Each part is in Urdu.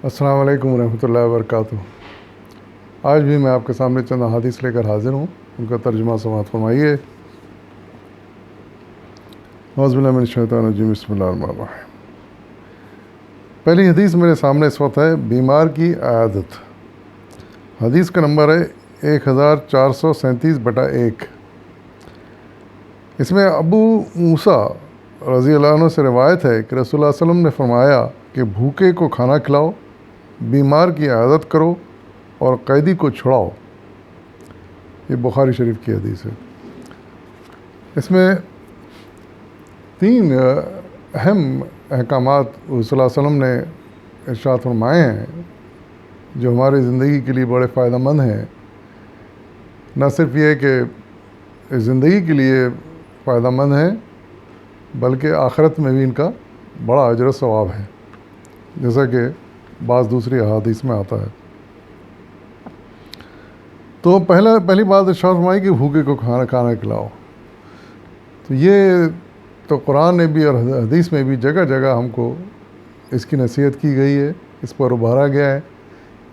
السلام علیکم ورحمۃ اللہ وبرکاتہ۔ آج بھی میں آپ کے سامنے چند احادیث لے کر حاضر ہوں، ان کا ترجمہ سماعت فرمائیے۔ اعوذ باللہ من الشیطان الرجیم، بسم اللہ الرحمن الرحیم۔ پہلی حدیث میرے سامنے اس وقت ہے بیمار کی عیادت۔ حدیث کا نمبر ہے 1437/1۔ اس میں ابو موسیٰ رضی اللہ عنہ سے روایت ہے کہ رسول اللہ صلی اللہ علیہ وسلم نے فرمایا کہ بھوکے کو کھانا کھلاؤ، بیمار کی عیادت کرو اور قیدی کو چھڑاؤ۔ یہ بخاری شریف کی حدیث ہے۔ اس میں 3 اہم احکامات رسول اللہ صلی اللہ علیہ وسلم نے ارشاد فرمائے ہیں جو ہماری زندگی کے لیے بڑے فائدہ مند ہیں۔ نہ صرف یہ کہ زندگی کے لیے فائدہ مند ہیں بلکہ آخرت میں بھی ان کا بڑا اجر و ثواب ہے، جیسا کہ بعض دوسری احادیث میں آتا ہے۔ تو پہلی بات ارشاد فرمائی کہ بھوکے کو کھانا کھلاؤ۔ تو یہ تو قرآن نے بھی اور حدیث میں بھی جگہ جگہ ہم کو اس کی نصیحت کی گئی ہے، اس پر ابھارا گیا ہے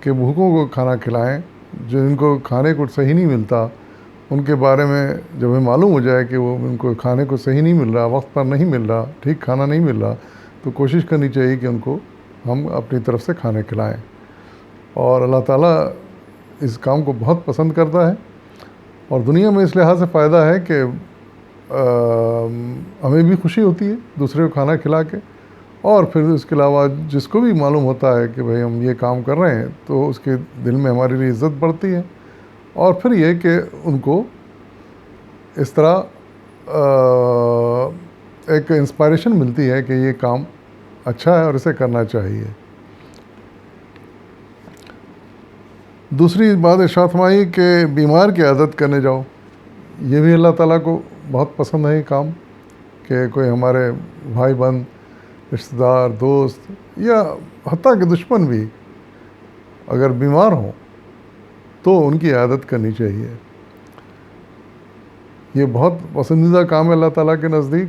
کہ بھوکوں کو کھانا کھلائیں۔ جو ان کو کھانے کو صحیح نہیں ملتا، ان کے بارے میں جب ہمیں معلوم ہو جائے کہ وہ ان کو کھانے کو صحیح نہیں مل رہا، وقت پر نہیں مل رہا، ٹھیک کھانا نہیں مل رہا، تو کوشش کرنی چاہیے کہ ان کو ہم اپنی طرف سے کھانے کھلائیں۔ اور اللہ تعالیٰ اس کام کو بہت پسند کرتا ہے، اور دنیا میں اس لحاظ سے فائدہ ہے کہ ہمیں بھی خوشی ہوتی ہے دوسرے کو کھانا کھلا کے، اور پھر اس کے علاوہ جس کو بھی معلوم ہوتا ہے کہ بھئی ہم یہ کام کر رہے ہیں تو اس کے دل میں ہمارے لیے عزت بڑھتی ہے، اور پھر یہ کہ ان کو اس طرح ایک انسپائریشن ملتی ہے کہ یہ کام اچھا ہے اور اسے کرنا چاہیے۔ دوسری بات ارشاد فرمائی کہ بیمار کی عیادت کرنے جاؤ۔ یہ بھی اللہ تعالیٰ کو بہت پسند ہے یہ کام، کہ کوئی ہمارے بھائی بہن، رشتہ دار، دوست یا حتیٰ کہ دشمن بھی اگر بیمار ہوں تو ان کی عیادت کرنی چاہیے۔ یہ بہت پسندیدہ کام ہے اللہ تعالیٰ کے نزدیک،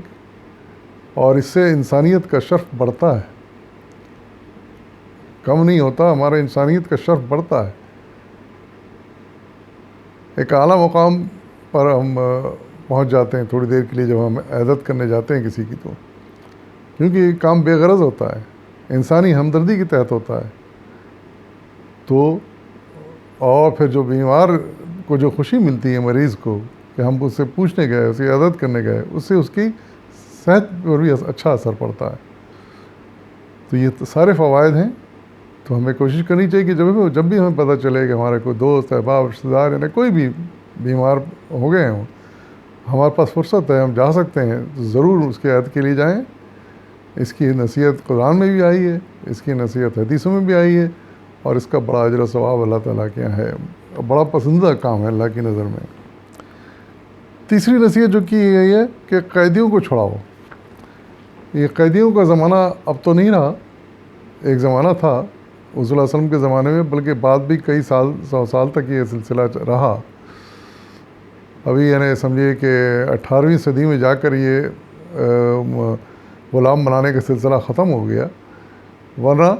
اور اس سے انسانیت کا شرف بڑھتا ہے، کم نہیں ہوتا، ہمارا انسانیت کا شرف بڑھتا ہے۔ ایک اعلیٰ مقام پر ہم پہنچ جاتے ہیں تھوڑی دیر کے لیے جب ہم عیادت کرنے جاتے ہیں کسی کی، تو کیونکہ یہ کام بے غرض ہوتا ہے، انسانی ہمدردی کے تحت ہوتا ہے۔ تو اور پھر جو بیمار کو جو خوشی ملتی ہے مریض کو کہ ہم اس سے پوچھنے گئے، اسے عیادت کرنے گئے، اس سے اس کی صحت پر بھی اچھا اثر پڑتا ہے۔ تو یہ سارے فوائد ہیں۔ تو ہمیں کوشش کرنی چاہیے کہ جب بھی ہمیں پتہ چلے کہ ہمارے کوئی دوست، احباب، رشتہ دار یعنی کوئی بھی بیمار ہو گئے ہوں، ہمارے پاس فرصت ہے، ہم جا سکتے ہیں، تو ضرور اس کی عیادت کے لیے جائیں۔ اس کی نصیحت قرآن میں بھی آئی ہے، اس کی نصیحت حدیثوں میں بھی آئی ہے، اور اس کا بڑا اجر و ثواب اللہ تعالیٰ کے یہاں ہے، بڑا پسندیدہ کام ہے اللہ کی نظر میں۔ تیسری نصیحت جو کی گئی ہے کہ قیدیوں کو چھڑاؤ۔ یہ قیدیوں کا زمانہ اب تو نہیں رہا، ایک زمانہ تھا رسول اللہ صلی اللہ علیہ وسلم کے زمانے میں، بلکہ بعد بھی کئی 100 سال تک یہ سلسلہ رہا۔ ابھی یعنی سمجھیے کہ 18ویں صدی میں جا کر یہ غلام بنانے کا سلسلہ ختم ہو گیا، ورنہ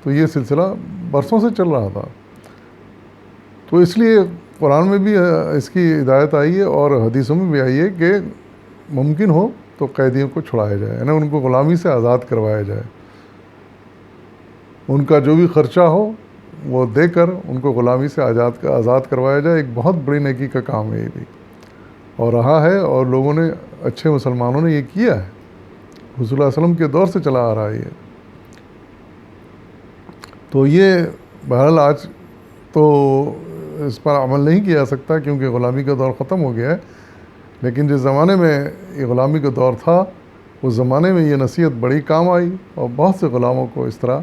تو یہ سلسلہ برسوں سے چل رہا تھا۔ تو اس لیے قرآن میں بھی اس کی ہدایت آئی ہے اور حدیثوں میں بھی آئی ہے کہ ممکن ہو تو قیدیوں کو چھڑایا جائے، یعنی ان کو غلامی سے آزاد کروایا جائے، ان کا جو بھی خرچہ ہو وہ دے کر ان کو غلامی سے آزاد کروایا جائے۔ ایک بہت بڑی نیکی کا کام ہے یہ بھی، اور رہا ہے، اور لوگوں نے، اچھے مسلمانوں نے یہ کیا ہے، رسول اللہ علیہ وسلم کے دور سے چلا آ رہا ہے یہ۔ تو یہ بہرحال آج تو اس پر عمل نہیں کیا جا سکتا کیونکہ غلامی کا دور ختم ہو گیا ہے، لیکن جس زمانے میں یہ غلامی کا دور تھا اس زمانے میں یہ نصیحت بڑی کام آئی، اور بہت سے غلاموں کو اس طرح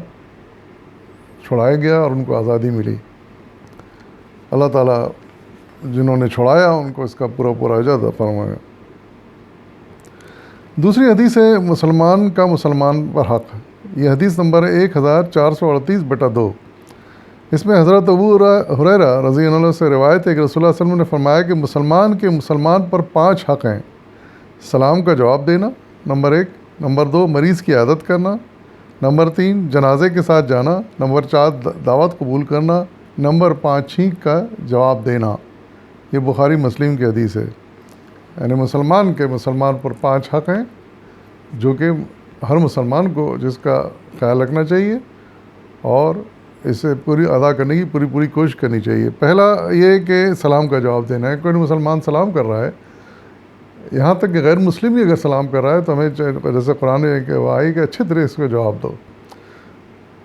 چھڑایا گیا اور ان کو آزادی ملی۔ اللہ تعالیٰ جنہوں نے چھڑایا ان کو اس کا پورا اجر عطا فرمائے۔ دوسری حدیث ہے مسلمان کا مسلمان پر حق۔ یہ حدیث نمبر ہے 1438/2۔ اس میں حضرت ابو ہریرہ رضی اللہ عنہ سے روایت ہے کہ رسول اللہ صلی اللہ علیہ وسلم نے فرمایا کہ مسلمان کے مسلمان پر 5 حق ہیں: سلام کا جواب دینا، نمبر 1، نمبر 2 مریض کی عیادت کرنا، نمبر 3 جنازے کے ساتھ جانا، نمبر 4 دعوت قبول کرنا، نمبر 5 چھینک کا جواب دینا۔ یہ بخاری مسلم کی حدیث ہے۔ یعنی مسلمان پر 5 حق ہیں جو کہ ہر مسلمان کو جس کا خیال رکھنا چاہیے اور اسے پوری ادا کرنے کی پوری کوشش کرنی چاہیے۔ پہلا یہ کہ سلام کا جواب دینا ہے۔ کوئی مسلمان سلام کر رہا ہے، یہاں تک کہ غیر مسلم بھی اگر سلام کر رہا ہے تو ہمیں جیسے قرآن میں آئی کہ اچھے طریقے سے جواب دو،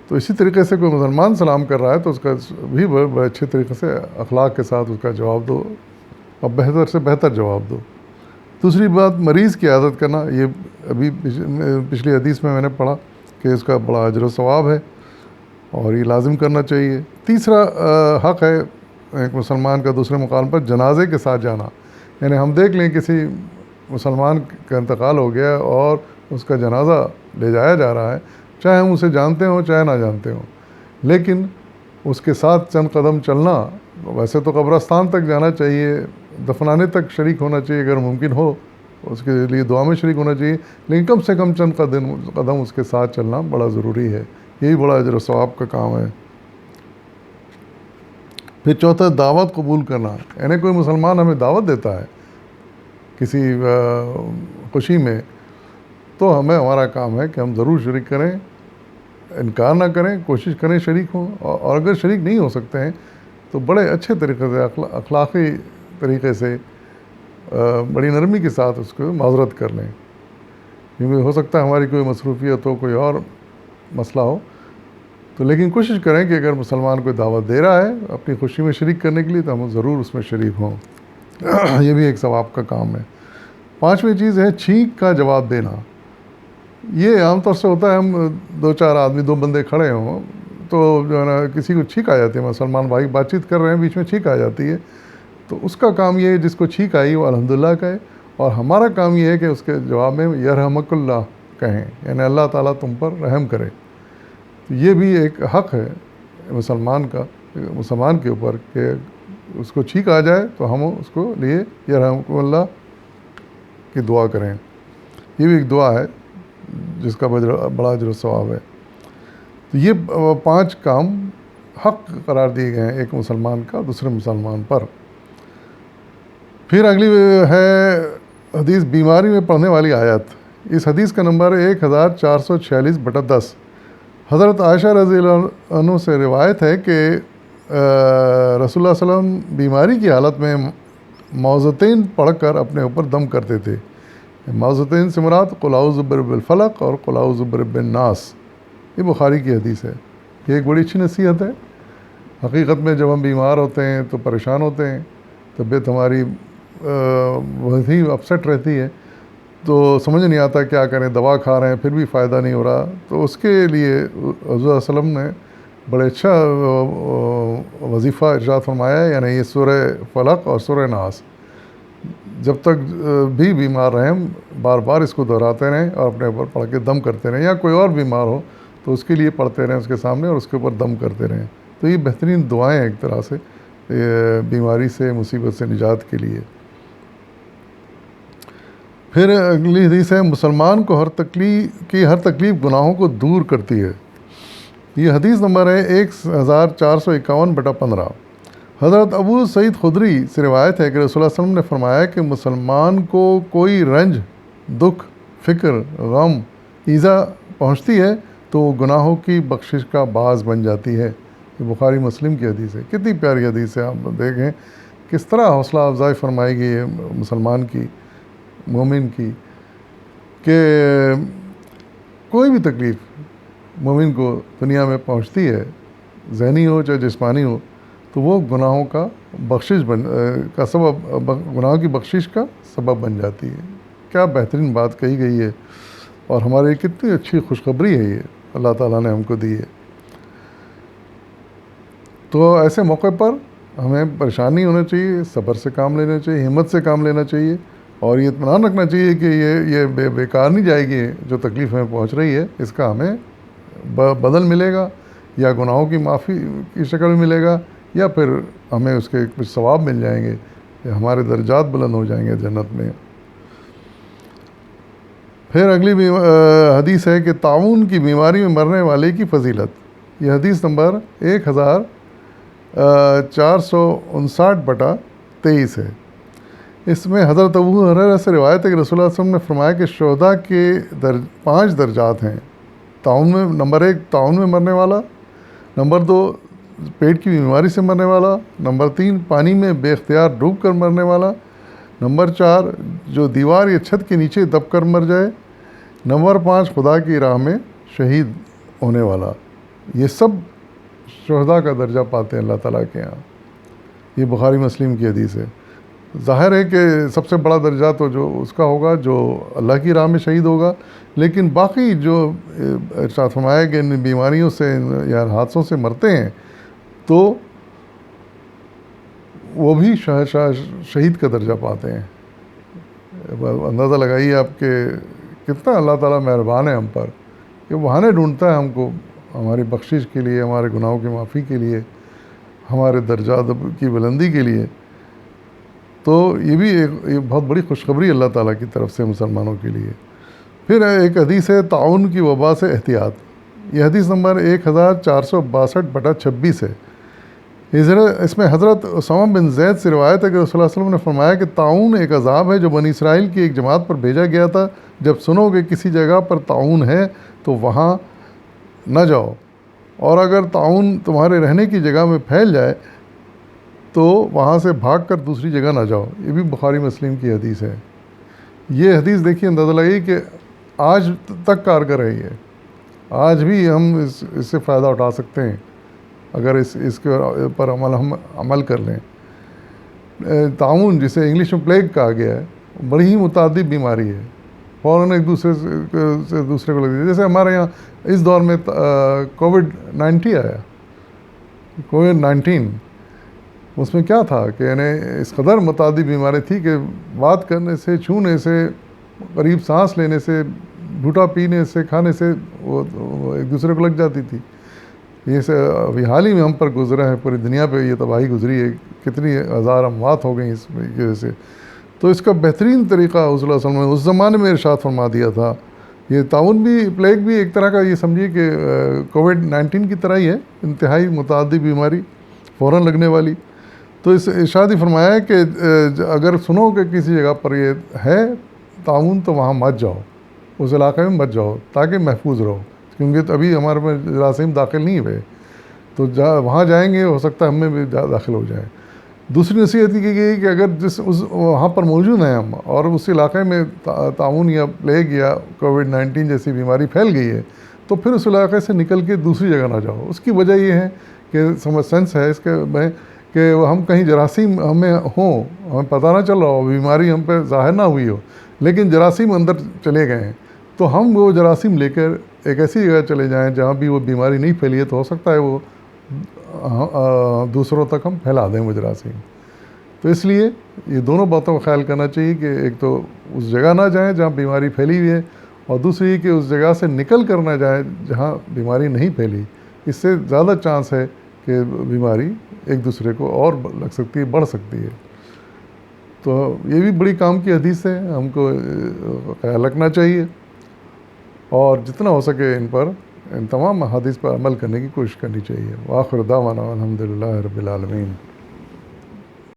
تو اسی طریقے سے کوئی مسلمان سلام کر رہا ہے تو اس کا بھی بڑے اچھے طریقے سے اخلاق کے ساتھ اس کا جواب دو اور بہتر سے بہتر جواب دو۔ دوسری بات مریض کی عیادت کرنا، یہ ابھی پچھلی حدیث میں نے پڑھا کہ اس کا بڑا اجر و ثواب ہے اور یہ لازم کرنا چاہیے۔ تیسرا حق ہے ایک مسلمان کا دوسرے مقام پر جنازے کے ساتھ جانا، یعنی ہم دیکھ لیں کسی مسلمان کا انتقال ہو گیا اور اس کا جنازہ لے جایا جا رہا ہے، چاہے ہم اسے جانتے ہوں چاہے نہ جانتے ہوں، لیکن اس کے ساتھ چند قدم چلنا، ویسے تو قبرستان تک جانا چاہیے، دفنانے تک شریک ہونا چاہیے اگر ممکن ہو، اس کے لیے دعا میں شریک ہونا چاہیے، لیکن کم سے کم چند قدم اس کے ساتھ چلنا بڑا ضروری ہے۔ یہی بڑا اجر و ثواب کا کام ہے۔ پھر چوتھا دعوت قبول کرنا، یعنی کوئی مسلمان ہمیں دعوت دیتا ہے کسی خوشی میں تو ہمارا کام ہے کہ ہم ضرور شریک کریں، انکار نہ کریں، کوشش کریں شریک ہوں، اور اگر شریک نہیں ہو سکتے ہیں تو بڑے اچھے طریقے سے اخلاقی طریقے سے بڑی نرمی کے ساتھ اس کو معذرت کر لیں، کیونکہ ہو سکتا ہے ہماری کوئی مصروفیت ہو، کوئی اور مسئلہ ہو، تو لیکن کوشش کریں کہ اگر مسلمان کوئی دعوت دے رہا ہے اپنی خوشی میں شریک کرنے کے لیے تو ہم ضرور اس میں شریک ہوں۔ یہ بھی ایک ثواب کا کام ہے۔ پانچویں چیز ہے چھینک کا جواب دینا۔ یہ عام طور سے ہوتا ہے، ہم 2-4 آدمی 2 بندے کھڑے ہوں تو جو ہے نا کسی کو چھینک آ جاتی ہے، مسلمان بھائی بات چیت کر رہے ہیں بیچ میں چھینک آ جاتی ہے، تو اس کا کام یہ ہے جس کو چھینک آئی وہ الحمدللہ کہے، اور ہمارا کام یہ ہے کہ اس کے جواب میں یرحمک اللہ کہیں، یعنی اللہ تعالیٰ تم پر رحم کرے۔ تو یہ بھی ایک حق ہے مسلمان کے اوپر کہ اس کو چھینک آ جائے تو ہم اس کو لیے یرحمک اللہ کی دعا کریں۔ یہ بھی ایک دعا ہے جس کا بڑا اجر و ثواب ہے۔ تو یہ 5 کام حق قرار دیے گئے ہیں ایک مسلمان کا دوسرے مسلمان پر۔ پھر اگلی ہے حدیث بیماری میں پڑھنے والی آیت۔ اس حدیث کا نمبر 1446/10۔ حضرت عائشہ رضی اللہ عنہ سے روایت ہے کہ رسول اللہ صلی اللہ علیہ وسلم بیماری کی حالت میں معوذتین پڑھ کر اپنے اوپر دم کرتے تھے۔ معوذتین سے مراد قل اعوذ برب الفلق اور قل اعوذ برب الناس۔ یہ بخاری کی حدیث ہے۔ یہ ایک بڑی اچھی نصیحت ہے۔ حقیقت میں جب ہم بیمار ہوتے ہیں تو پریشان ہوتے ہیں، طبیعت ہماری وہی اپسیٹ رہتی ہے، تو سمجھ نہیں آتا کیا کریں، دوا کھا رہے ہیں پھر بھی فائدہ نہیں ہو رہا، تو اس کے لیے حضور صلی اللہ علیہ وسلم نے بڑے اچھا وظیفہ ارشاد فرمایا ہے، یعنی یہ سورہ فلق اور سورہ ناس جب تک بھی بیمار رہیں بار بار اس کو دہراتے رہیں اور اپنے اوپر پڑھ کے دم کرتے رہیں، یا کوئی اور بیمار ہو تو اس کے لیے پڑھتے رہیں اس کے سامنے اور اس کے اوپر دم کرتے رہیں۔ تو یہ بہترین دعائیں ہیں ایک طرح سے بیماری سے، مصیبت سے نجات کے لیے۔ پھر اگلی حدیث ہے مسلمان کو ہر تکلیف گناہوں کو دور کرتی ہے۔ یہ حدیث نمبر ہے 1451/15۔ حضرت ابو سعید خدری سے روایت ہے کہ رسول اللہ صلی اللہ علیہ وسلم نے فرمایا کہ مسلمان کو کوئی رنج، دکھ، فکر، غم، ایذا پہنچتی ہے تو وہ گناہوں کی بخشش کا باعث بن جاتی ہے۔ یہ بخاری مسلم کی حدیث ہے۔ کتنی پیاری حدیث ہے، آپ دیکھیں کس طرح حوصلہ افزائی فرمائی گئی ہے مسلمان کی، مومن کی، کہ کوئی بھی تکلیف مومن کو دنیا میں پہنچتی ہے، ذہنی ہو چاہے جسمانی ہو، تو وہ گناہوں کا گناہوں کی بخشش کا سبب بن جاتی ہے۔ کیا بہترین بات کہی گئی ہے، اور ہمارے لیے کتنی اچھی خوشخبری ہے یہ اللہ تعالیٰ نے ہم کو دی ہے۔ تو ایسے موقع پر ہمیں پریشان نہیں ہونا چاہیے، صبر سے کام لینا چاہیے، ہمت سے کام لینا چاہیے، اور یہ اطمینان رکھنا چاہیے کہ یہ بیکار نہیں جائے گی، جو تکلیف ہمیں پہنچ رہی ہے اس کا ہمیں بدل ملے گا، یا گناہوں کی معافی کی شکل میں ملے گا، یا پھر ہمیں اس کے کچھ ثواب مل جائیں گے، یا ہمارے درجات بلند ہو جائیں گے جنت میں۔ پھر اگلی حدیث ہے کہ طاعون کی بیماری میں مرنے والے کی فضیلت، یہ حدیث نمبر 1459/23 ہے۔ اس میں حضرت ابو ہریرہ سے روایت ہے کہ رسول اللہ صلی اللہ علیہ وسلم نے فرمایا کہ شہداء کے 5 درجات ہیں۔ طاعون میں نمبر 1 طاعون میں مرنے والا، نمبر 2 پیٹ کی بیماری سے مرنے والا، نمبر 3 پانی میں بے اختیار ڈوب کر مرنے والا، نمبر 4 جو دیوار یا چھت کے نیچے دب کر مر جائے، نمبر 5 خدا کی راہ میں شہید ہونے والا۔ یہ سب شہداء کا درجہ پاتے ہیں اللہ تعالیٰ کے ہاں۔ یہ بخاری مسلم کی حدیث ہے۔ ظاہر ہے کہ سب سے بڑا درجہ تو جو اس کا ہوگا جو اللہ کی راہ میں شہید ہوگا، لیکن باقی جو ارشاد فرمایا کہ ان بیماریوں سے یا حادثوں سے مرتے ہیں تو وہ بھی شہید کا درجہ پاتے ہیں۔ اندازہ لگائیے آپ کہ کتنا اللہ تعالیٰ مہربان ہے ہم پر، کہ بہانے ڈھونڈتا ہے ہم کو ہماری بخشش کے لیے، ہمارے گناہوں کی معافی کے لیے، ہمارے درجات کی بلندی کے لیے۔ تو یہ بھی ایک بہت بڑی خوشخبری اللہ تعالیٰ کی طرف سے مسلمانوں کے لیے۔ پھر ایک حدیث ہے طاعون کی وبا سے احتیاط، یہ حدیث نمبر 1462/26 ہے۔ اس میں حضرت اسامہ بن زید سے روایت ہے کہ رسول اللہ صلی اللہ علیہ وسلم نے فرمایا کہ طاعون ایک عذاب ہے جو بنی اسرائیل کی ایک جماعت پر بھیجا گیا تھا۔ جب سنو کہ کسی جگہ پر طاعون ہے تو وہاں نہ جاؤ، اور اگر طاعون تمہارے رہنے کی جگہ میں پھیل جائے تو وہاں سے بھاگ کر دوسری جگہ نہ جاؤ۔ یہ بھی بخاری مسلم کی حدیث ہے۔ یہ حدیث دیکھیے، اندازہ لگائیے کہ آج تک کارگر ہے یہ، آج بھی ہم اس سے فائدہ اٹھا سکتے ہیں اگر اس کے پر ہم عمل کر لیں۔ طاعون جسے انگلش میں پلیگ کہا گیا ہے، بڑی ہی متعدد بیماری ہے، فوراً ایک دوسرے سے دوسرے کو لگ جاتی ہے۔ جیسے ہمارے یہاں اس دور میں کووڈ-19 آیا، کووڈ-19 اس میں کیا تھا کہ یعنی اس قدر متعدد بیماری تھی کہ بات کرنے سے، چھونے سے، قریب سانس لینے سے، جھوٹا پینے سے، کھانے سے وہ ایک دوسرے کو لگ جاتی تھی۔ یہ ابھی حال ہی میں ہم پر گزرا ہے، پوری دنیا پہ یہ تباہی گزری ہے، کتنی ہزار اموات ہو گئیں اس کی وجہ سے۔ تو اس کا بہترین طریقہ حضور صلی اللہ علیہ وسلم نے اس زمانے میں ارشاد فرما دیا تھا۔ یہ طاعون بھی، پلیگ بھی ایک طرح کا، یہ سمجھیے کہ کووڈ-19 کی طرح ہی ہے، انتہائی متعدد بیماری فوراً لگنے والی۔ تو اس ارشاد ہی فرمایا ہے کہ اگر سنو کہ کسی جگہ پر یہ ہے طاعون تو وہاں مت جاؤ، اس علاقے میں مت جاؤ تاکہ محفوظ رہو، کیونکہ ابھی ہمارے میں جراثیم داخل نہیں ہوئے، تو وہاں جائیں گے ہو سکتا ہے ہم میں بھی داخل ہو جائیں۔ دوسری نصیحت کی گئی کہ اگر وہاں پر موجود ہیں ہم اور اس علاقے میں طاعون یا پلیگ یا کووڈ-19 جیسی بیماری پھیل گئی ہے تو پھر اس علاقے سے نکل کے دوسری جگہ نہ جاؤ۔ اس کی وجہ یہ ہے کہ سینس ہے اس کے میں کہ ہم کہیں جراثیم ہمیں ہوں، ہمیں پتہ نہ چل رہا ہو، بیماری ہم پہ ظاہر نہ ہوئی ہو، لیکن جراثیم اندر چلے گئے ہیں، تو ہم وہ جراثیم لے کر ایک ایسی جگہ چلے جائیں جہاں بھی وہ بیماری نہیں پھیلی ہے، تو ہو سکتا ہے وہ دوسروں تک ہم پھیلا دیں وہ جراثیم۔ تو اس لیے یہ دونوں باتوں کا خیال کرنا چاہیے کہ ایک تو اس جگہ نہ جائیں جہاں بیماری پھیلی ہوئی ہے، اور دوسری کہ اس جگہ سے نکل کر نہ جائیں جہاں بیماری نہیں پھیلی۔ اس سے زیادہ چانس ہے کہ بیماری ایک دوسرے کو اور لگ سکتی ہے، بڑھ سکتی ہے۔ تو یہ بھی بڑی کام کی حدیث ہے، ہم کو خیال رکھنا چاہیے اور جتنا ہو سکے ان تمام حدیث پر عمل کرنے کی کوشش کرنی چاہیے۔ وآخر دعوانا الحمدللہ رب العالمین۔